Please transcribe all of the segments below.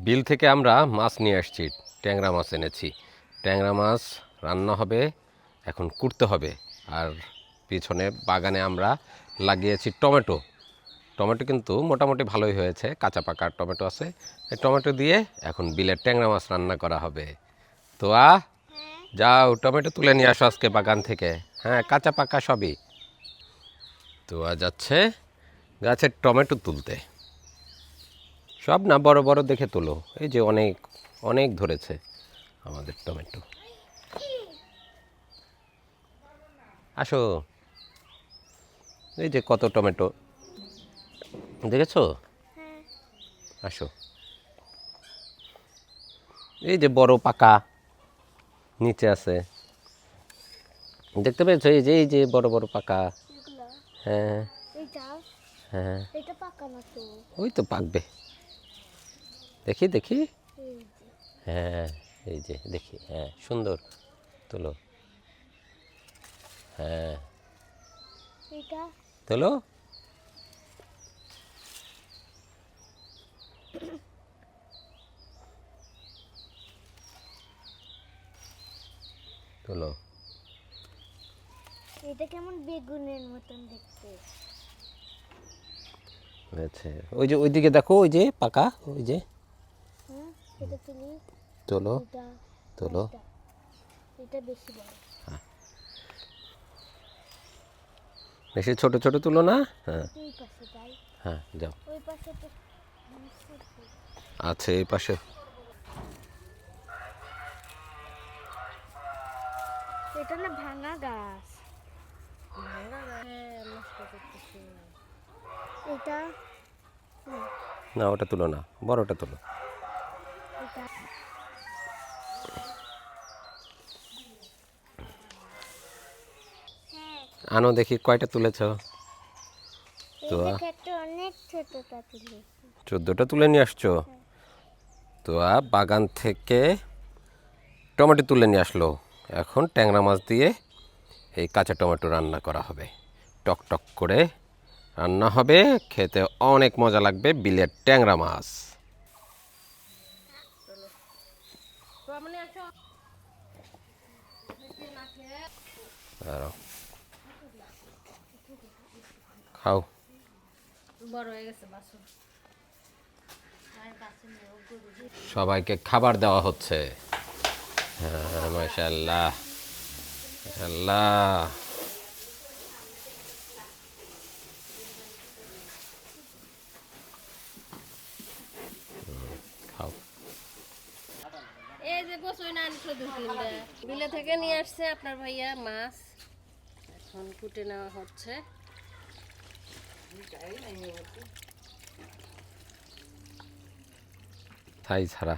বিল থেকে আমরা মাছ নিয়ে আসছি, ট্যাংরা মাছ এনেছি। ট্যাংরা মাছ রান্না হবে, এখন কুটতে হবে। আর পিছনে বাগানে আমরা লাগিয়েছি টমেটো। টমেটো কিন্তু মোটামুটি ভালোই হয়েছে, কাঁচা পাকা টমেটো আছে। এই টমেটো দিয়ে এখন বিলের ট্যাংরা মাছ রান্না করা হবে। তো যাও টমেটো তুলে নিয়ে আসো আজকে বাগান থেকে। হ্যাঁ, কাঁচা পাকা সবই। তো যাচ্ছে গাছের টমেটো তুলতে। সব না, বড় বড় দেখে তোলো। এই যে অনেক অনেক ধরেছে আমাদের টমেটো। আসো, এই যে কত টমেটো দেখেছো। আসো, এই যে বড় পাকা নিচে আছে, দেখতে পেয়েছো? এই যে বড় বড় পাকা। হ্যাঁ হ্যাঁ, ওই তো পাকবে। দেখি দেখি। হ্যাঁ, এই যে দেখি। হ্যাঁ, সুন্দর তোলো। হ্যাঁ, তোলো। তোলো। এটা কেমন বেগুনের মতন দেখতে। আচ্ছা, ওই যে ওইদিকে দেখো, ওই যে পাকা, ওই যে। এটা তুলি। তোলো এটা তোলো। এটা বেশি বড়। বেশি ছোট ছোট তুলো না। হ্যাঁ এই পাশে যাই। হ্যাঁ, যাও। ওই পাশে তো আচ্ছা, এই পাশে। এটা না ভাঙা গাছ। নষ্ট করতেছে এটা। না, ওটা তুলো না, বড়টা তুলো। এটা আনো দেখি কয়টা তুলেছ। তো ক্ষেত্রে অনেক ছোটটা তুলি। 14টা তুলে নিয়ে আসছো। তো বাগান থেকে টমেটো তুলে নিয়ে আসলো। এখন ট্যাংরা মাছ দিয়ে এই কাঁচা টমেটো রান্না করা হবে, টক টক করে রান্না হবে। খেতে অনেক মজা লাগবে বিলের ট্যাংরা মাছ। খাও। সবাইকে খাবার দেওয়া হচ্ছে। হ্যাঁ, মাশাআল্লাহ মাশাআল্লাহ। খাও। এই যে গোসই না বিলে থেকে নিয়ে আসছে আপনার ভাইয়া মাছ, এখন কুটে নেওয়া হচ্ছে। থাই ছাড়া।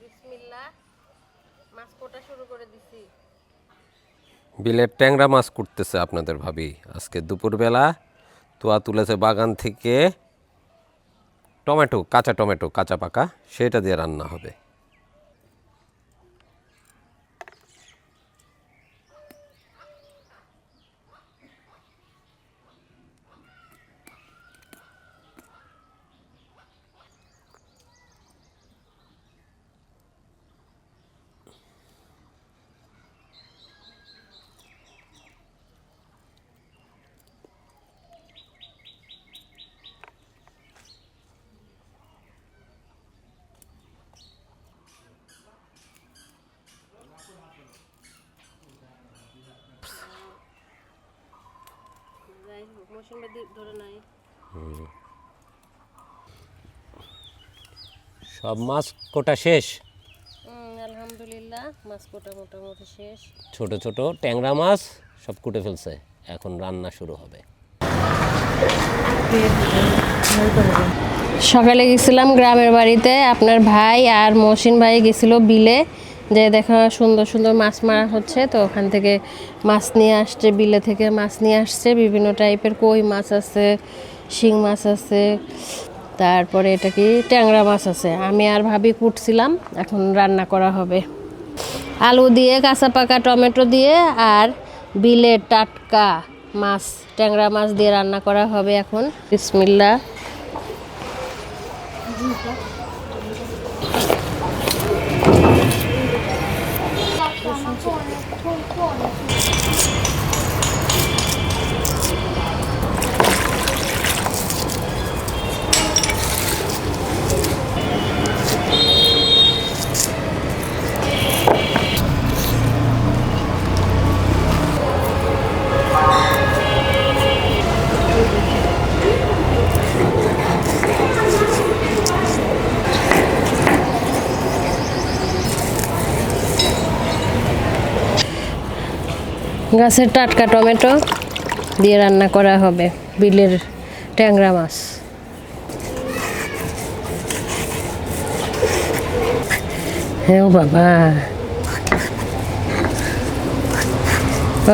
বিসমিল্লাহ, মাছ কোটা শুরু করে দিছি। বিলের ট্যাংরা মাছ কুটতেছে আপনাদের ভাবি আজকে দুপুরবেলা। তোয়া তুলেছে বাগান থেকে টমেটো, কাঁচা টমেটো, কাঁচা পাকা, সেটা দিয়ে রান্না হবে। যাই হোক, মৌসুম ধরে নাই। সব মাছ কোটা শেষ। আলহামদুলিল্লাহ, মাছ কোটা মোটামুটি শেষ। ছোট ছোট ট্যাংরা মাছ সব কুটে ফেলছে, এখন রান্না শুরু হবে। সকালে গেছিলাম গ্রামের বাড়িতে, আপনার ভাই আর মহসিন ভাই গেছিল বিলে, যে দেখা সুন্দর সুন্দর মাছ মারা হচ্ছে। তো ওখান থেকে মাছ নিয়ে আসছে, বিলে থেকে মাছ নিয়ে আসছে। বিভিন্ন টাইপের কই মাছ আছে, শিং মাছ আছে, তারপরে এটা কি ট্যাংরা মাছ আছে। আমি আর ভাবি কুটছিলাম, এখন রান্না করা হবে আলু দিয়ে, কাঁচা পাকা টমেটো দিয়ে, আর বিলের টাটকা মাছ, ট্যাংরা মাছ দিয়ে রান্না করা হবে এখন। বিসমিল্লাহ। গাছের টাটকা টমেটো দিয়ে রান্না করা হবে বিলের ট্যাংরা মাছ। হ্যাঁ বাবা,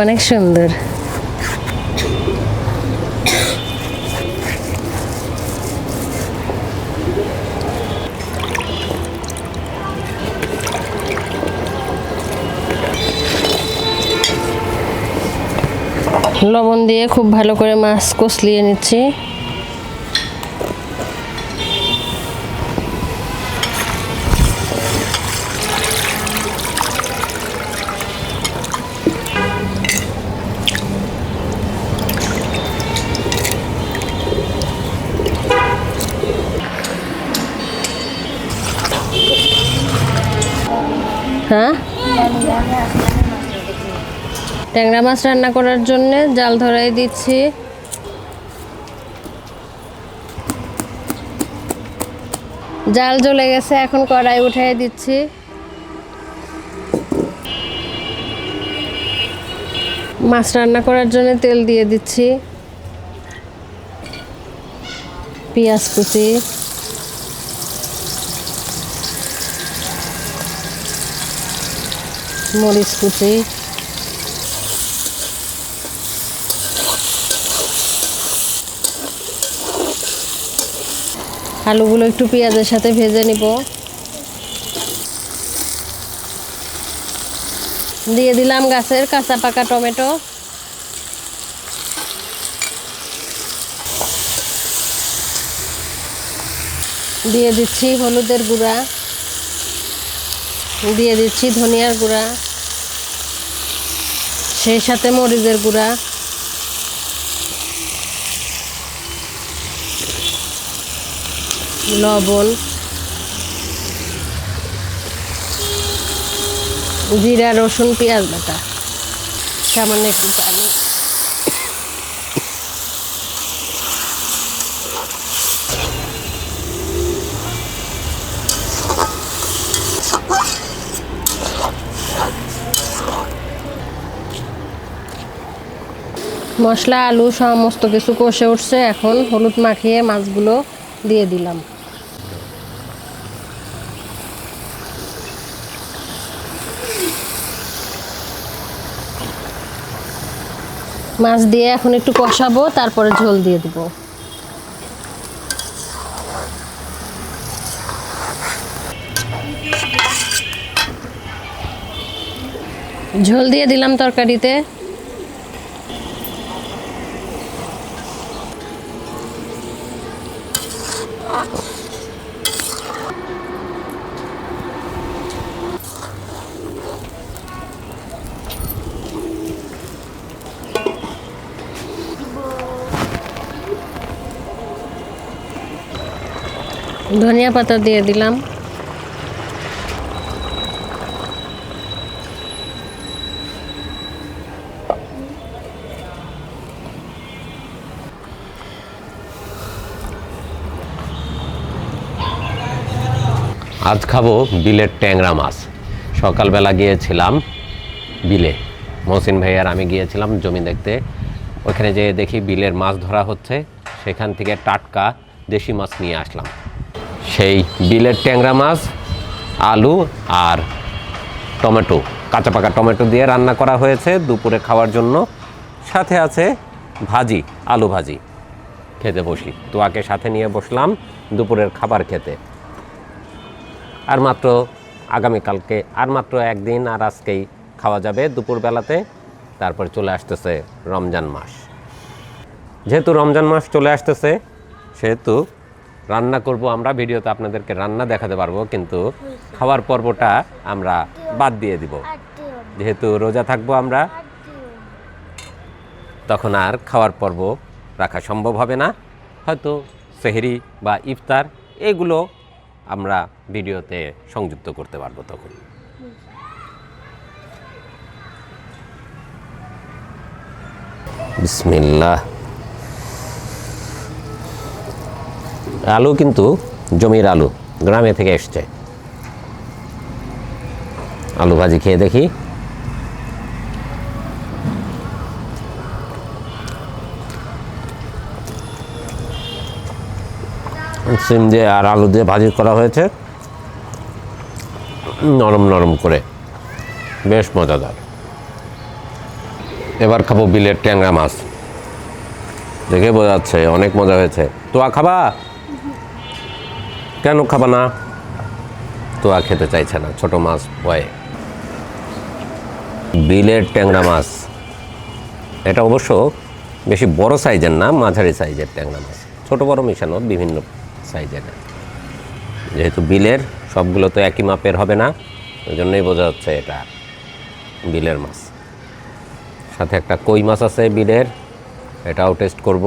অনেক সুন্দর। লবণ দিয়ে খুব ভালো করে মাছ কষলিয়ে নিচ্ছি। হ্যাঁ, ট্যাংরা মাছ রান্না করার জন্য জাল ধরাই দিচ্ছি। জাল জ্বলে গেছে, এখন কড়াই উঠিয়ে দিচ্ছি। মাছ রান্না করার জন্য তেল দিয়ে দিচ্ছি, পেঁয়াজ কুচি, মরিচ কুচি, আলুগুলো একটু পেঁয়াজের সাথে ভেজে নিব। দিয়ে দিলাম গাছের কাঁচা পাকা টমেটো। দিয়ে দিচ্ছি হলুদের গুঁড়া, দিয়ে দিচ্ছি ধনিয়ার গুঁড়া, সেই সাথে মরিচের গুঁড়া, লবণ, জিরা রসুন পেঁয়াজ বাটা, সামান্য একটু পানি। মশলা আলু সমস্ত কিছু কষে উঠছে, এখন হলুদ মাখিয়ে মাছগুলো দিয়ে দিলাম। মাছ দিয়ে এখন একটু কষাবো, তারপরে ঝোল দিয়ে দিব। ঝোল দিয়ে দিলাম তরকারিতে। ধনিয়া পাতা দিয়ে দিলাম। আজ খাবো বিলের ট্যাংরা মাছ। সকালবেলা গিয়েছিলাম বিলে, মহসিন ভাই আর আমি গিয়েছিলাম জমি দেখতে। ওখানে যেয়ে দেখি বিলের মাছ ধরা হচ্ছে, সেখান থেকে টাটকা দেশি মাছ নিয়ে আসলাম। সেই বিলের ট্যাংরা মাছ আলু আর টমেটো, কাঁচা পাকা টমেটো দিয়ে রান্না করা হয়েছে দুপুরে খাওয়ার জন্য। সাথে আছে ভাজি, আলু ভাজি। খেতে বসি, তোয়াকে সাথে নিয়ে বসলাম দুপুরের খাবার খেতে। আর মাত্র আগামীকালকে আর মাত্র একদিন, আর আজকেই খাওয়া যাবে দুপুরবেলাতে। তারপরে চলে আসতেছে রমজান মাস। যেহেতু রমজান মাস চলে আসতেছে সেহেতু রান্না করব আমরা, ভিডিওতে আপনাদেরকে রান্না দেখাতে পারবো, কিন্তু খাওয়ার পর্বটা আমরা বাদ দিয়ে দিব। যেহেতু রোজা থাকবো আমরা, তখন আর খাওয়ার পর্ব রাখা সম্ভব হবে না। হয়তো সেহরি বা ইফতার এগুলো আমরা ভিডিওতে সংযুক্ত করতে পারবো তখন। বিসমিল্লাহ। আলু কিন্তু জমির আলু, গ্রামে থেকে এসছে। আলু ভাজি খেয়ে দেখি। সিম দিয়ে আর আলু দিয়ে ভাজি করা হয়েছে, নরম নরম করে, বেশ মজাদার। এবার খাবো বিলের ট্যাংরা মাছ। দেখে বোঝা যাচ্ছে অনেক মজা হয়েছে। তোয়া খাবা? কেন খাবা না? তোয়া খেতে চাইছে না, ছোট মাছ ভয়ে। বিলের ট্যাংরা মাছ, এটা অবশ্য বেশি বড় সাইজের না, মাঝারি সাইজের ট্যাংরা মাছ, ছোট বড় মিশানো বিভিন্ন সাইজের। যেহেতু বিলের, সবগুলো তো একই মাপের হবে না, ওই জন্যই বোঝা যাচ্ছে এটা বিলের মাছ। সাথে একটা কই মাছ আছে বিলের, এটাও টেস্ট করব।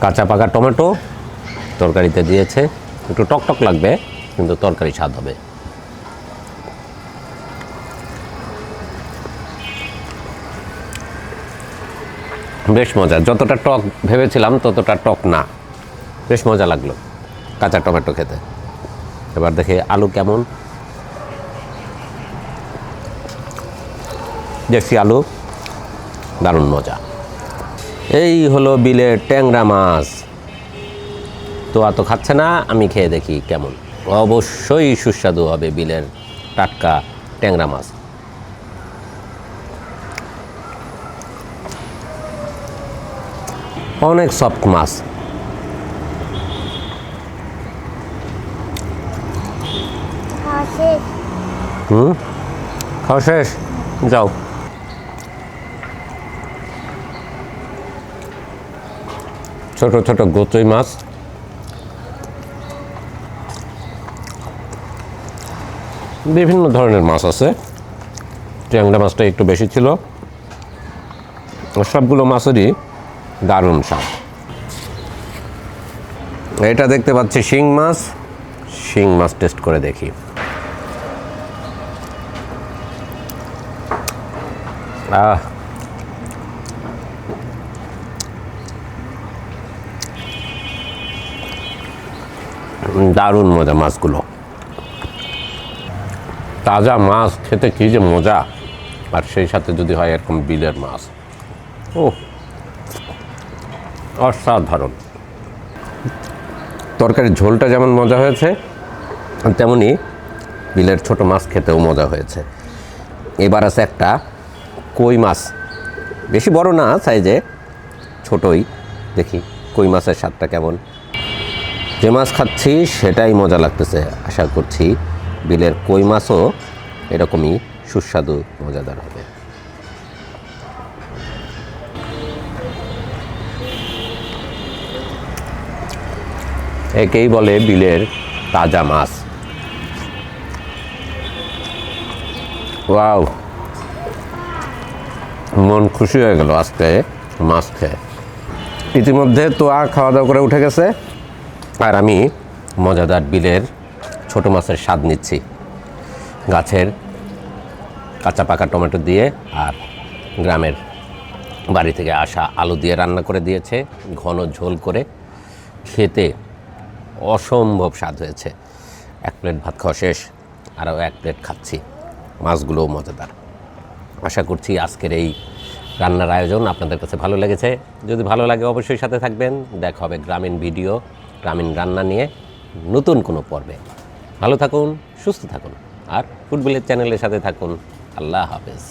কাঁচা পাকা টমেটো তরকারিতে দিয়েছে, একটু টকটক লাগবে কিন্তু তরকারি স্বাদ হবে। বেশ মজা, যতটা টক ভেবেছিলাম ততটা টক না, বেশ মজা লাগলো কাঁচা টমেটো খেতে। এবার দেখে আলু কেমন। দেশি আলু, দারুণ মজা। এই হলো বিলের ট্যাংরা মাছ। তো এত খাচ্ছে না, আমি খেয়ে দেখি কেমন। অবশ্যই সুস্বাদু হবে বিলের টাটকা ট্যাংরা মাছ। অনেক সফট মাছ। খাওয়া শেষ, যাও। ছোট ছোট গোচই মাছ, বিভিন্ন ধরনের মাছ আছে। ট্যাংরা মাছটা একটু বেশি ছিল। সবগুলো মাছেরই দারুণ স্বাদ। এটা দেখতে পাচ্ছি শিং মাছ, শিং মাছ টেস্ট করে দেখি। দারুণ মজা মাছগুলো। তাজা মাছ খেতে কী যে মজা, আর সেই সাথে যদি হয় এরকম বিলের মাছ, ও অসাধারণ। তরকারির ঝোলটা যেমন মজা হয়েছে, তেমনি বিলের ছোট মাছ খেতেও মজা হয়েছে। এবার আছে একটা কই মাছ, বেশি বড় না সাইজে, ছোটই। দেখি কই মাছের স্বাদটা কেমন। যে মাছ খাচ্ছি সেটাই মজা লাগতেছে। আশা করছি বিলের কই মাছও এরকমই সুস্বাদু মজাদার হবে। একেই বলে বিলের তাজা মাছ। ওয়াও, মন খুশি হয়ে গেল আজকে মাছ খেয়ে। ইতিমধ্যে তো খাওয়া দাওয়া করে উঠে গেছে, আর আমি মজাদার বিলের ছোট মাছের স্বাদ নিচ্ছি। গাছের কাঁচা পাকা টমেটো দিয়ে আর গ্রামের বাড়ি থেকে আসা আলু দিয়ে রান্না করে দিয়েছে, ঘন ঝোল করে। খেতে অসম্ভব স্বাদ হয়েছে। এক প্লেট ভাত খাওয়া শেষ, আরও এক প্লেট খাচ্ছি। মাছগুলোও মজাদার। আশা করছি আজকের এই রান্নার আয়োজন আপনাদের কাছে ভালো লেগেছে। যদি ভালো লাগে অবশ্যই সাথে থাকবেন। দেখা হবে গ্রামীণ ভিডিও, গ্রামীণ রান্না নিয়ে নতুন কোনো পর্বে। ভালো থাকুন, সুস্থ থাকুন, আর ফুটবলের চ্যানেলের সাথে থাকুন। আল্লাহ হাফেজ।